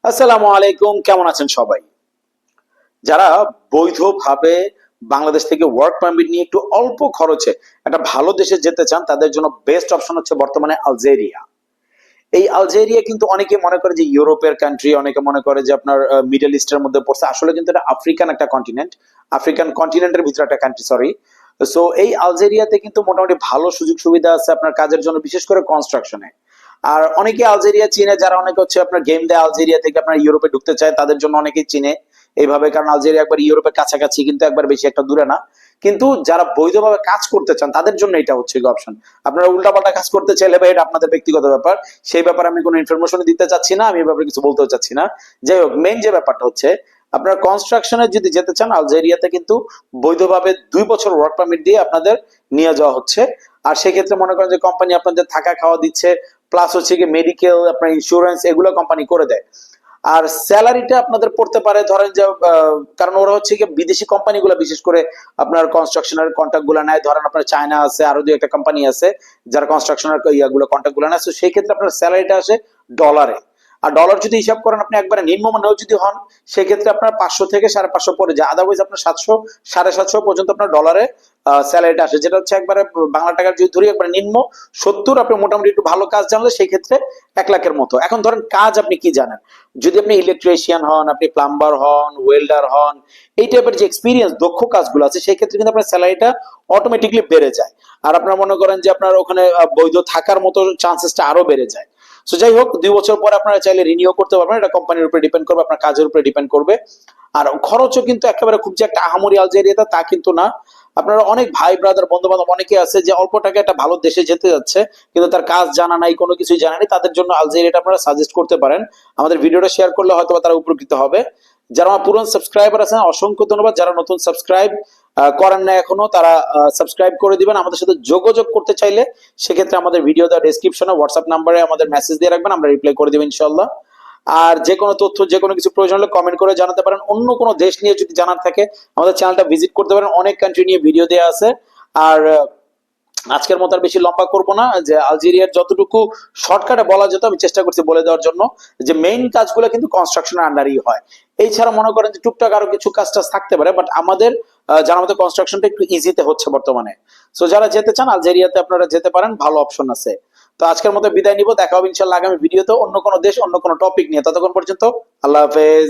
আসসালামু আলাইকুম, কেমন আছেন সবাই? যারা বৈধভাবে বাংলাদেশ থেকে ওয়ার্ক পারমিট নিয়ে একটু অল্প খরচে একটা ভালো দেশে যেতে চান, তাদের জন্য বেস্ট অপশন হচ্ছে বর্তমানে আলজেরিয়া। এই আলজেরিয়া কিন্তু অনেকে মনে করে যে ইউরোপের কান্ট্রি, অনেকে মনে করে যে আপনার মিডল ইস্টের মধ্যে পড়ছে। আসলে কিন্তু এটা আফ্রিকান একটা কন্টিনেন্ট, আফ্রিকান কন্টিনেন্টের ভিতরে একটা কান্ট্রি, সরি। সো এই আলজেরিয়াতে কিন্তু মোটামুটি ভালো সুযোগ সুবিধা আছে আপনার কাজের জন্য, বিশেষ করে কনস্ট্রাকশনে। আর অনেকে আলজেরিয়া চিনে, যারা অনেকে হচ্ছে আপনার গেম দেয় আলজেরিয়া থেকে আপনার ইউরোপে ঢুকতে চায়, তাদের জন্য অনেকেই চিনে এইভাবে, কারণ আলজেরিয়া একবার ইউরোপের কাছাকাছি, কিন্তু একবার বেশি একটা দূরে না। কিন্তু যারা বৈধভাবে কাজ করতে চান তাদের জন্য এটা হচ্ছে অপশন। আপনারা উল্টাপাল্টা কাজ করতে চাইলে ভাই, এটা আপনাদের ব্যক্তিগত ব্যাপার। সেই ব্যাপারে আমি কোনো ইনফরমেশন দিতে চাচ্ছি না, আমি এই ব্যাপারে কিছু বলতেও চাচ্ছি না। যাই হোক, মেইন যে ব্যাপারটা হচ্ছে, আপনার কনস্ট্রাকশনে যদি যেতে চান আলজেরিয়াতে কিন্তু বৈধভাবে 2 বছর ওয়ার্ক পারমিট দিয়ে আপনাদের নিয়ে যাওয়া হচ্ছে। আর সেক্ষেত্রে মনে করেন যে কোম্পানি আপনাদের থাকা খাওয়া দিচ্ছে, প্লাস হচ্ছে কি মেডিকেল, আপনার ইন্স্যুরেন্স, এগুলো কোম্পানি করে দেয়। আর স্যালারিটা আপনাদের পড়তে পারে ধরেন যে কারণ ওরা হচ্ছে কি বিদেশি কোম্পানিগুলো বিশেষ করে আপনার কনস্ট্রাকশনের কন্ট্রাক্ট গুলো নেয়। ধরেন আপনার চায়না আছে, আরো দুই একটা কোম্পানি আছে যারা কনস্ট্রাকশনের ইয়াগুলো কন্ট্রাক্ট গুলো নেয়। তো সেই ক্ষেত্রে আপনার স্যালারিটা আসে ডলারে। আর ডলার যদি হিসাব করেন আপনি একবারে নিম্নমানেও যদি হন, সেক্ষেত্রে আপনার 500 থেকে 550 পড়ে যায়। আদারওয়াইজ আপনার 700 750 পর্যন্ত আপনার ডলারে স্যালারিটা আসে, যেটা হচ্ছে একবারে বাংলা টাকার যদি ধরি একবারে নিম্ন 70। আপনি মোটামুটি একটু ভালো কাজ জানলে সেই ক্ষেত্রে 1 লাখের মতো। এখন ধরেন কাজ আপনি কি জানেন, যদি আপনি ইলেকট্রিশিয়ান হন, আপনি প্লাম্বার হন, ওয়েল্ডার হন, এই টাইপের যে এক্সপিরিয়েন্স দক্ষ কাজগুলো আছে, সেই ক্ষেত্রে কিন্তু আপনার স্যালারিটা অটোমেটিকলি বেড়ে যায়। আর আপনার মনে করেন যে আপনার ওখানে বৈধ থাকার মতো চান্সেসটা আরো বেড়ে যায়। সো যাই হোক, 2 বছর পরে আপনারা চাইলে রিনিউ করতে পারবেন। এটা কোম্পানির উপরে ডিপেন্ড করবে, আপনার কাজের উপরে ডিপেন্ড করবে। আর খরচও কিন্তু একেবারে খুব যে একটা আহামরি আলজেরিয়াতে তা কিন্তু না। আপনারা অনেক ভাই ব্রাদার বন্ধু বান্ধব অনেকে আছে যে অল্প টাকা একটা ভালো দেশে যেতে যাচ্ছে, কিন্তু তার কাজ জানা নাই, কোনো কিছুই জানা নেই। তাদের জন্য আলজেরিয়াটা আপনারা সাজেস্ট করতে পারেন। আমাদের ভিডিওটা শেয়ার করলে হয়তো তারা উপকৃত হবে। যারা আমার পুরনো সাবস্ক্রাইবার আছেন অসংখ্য ধন্যবাদ। যারা নতুন সাবস্ক্রাইব করেন না এখনো, তারা সাবস্ক্রাইব করে দিবেন। আমাদের সাথে যোগাযোগ করতে চাইলে সেক্ষেত্রে আমাদের ভিডিও দেওয়া ডেসক্রিপশনে হোয়াটসঅ্যাপ নাম্বারে আমাদের মেসেজ দিয়ে রাখবেন, আমরা রিপ্লাই করে দেবো ইনশাল্লাহ। আর যে কোনো তথ্য, যে কোনো কিছু প্রয়োজন হলে কমেন্ট করে জানাতে পারেন। অন্য কোনো দেশ নিয়ে যদি জানার থাকে আমাদের চ্যানেলটা ভিজিট করতে পারেন, অনেক কান্ট্রি নিয়ে ভিডিও দেওয়া আছে। আর আজকের মতো আর বেশি লম্বা করব না, যে আলজেরিয়ার যতটুকু শর্টকাটে বলা যেত আমি চেষ্টা করছি বলে দেওয়ার জন্য। যে মেইন কাজগুলো কিন্তু কনস্ট্রাকশনের আন্ডারই হয়। এই ছাড়া মনে করেন যে টুকটাক আরো কিছু কাজ টাজ থাকতে পারে, বাট আমাদের জানার মতো কনস্ট্রাকশনটা একটু ইজিতে হচ্ছে বর্তমানে। সো যারা যেতে চান আলজেরিয়াতে আপনারা যেতে পারেন, ভালো অপশন আছে। তো আজকের মতো বিদায় নিব, দেখা হবে ইনশাল্লাহ আগামী ভিডিওতে অন্য কোনো দেশ, অন্য কোনো টপিক নিয়ে। ততক্ষণ পর্যন্ত আল্লাহ হাফেজ।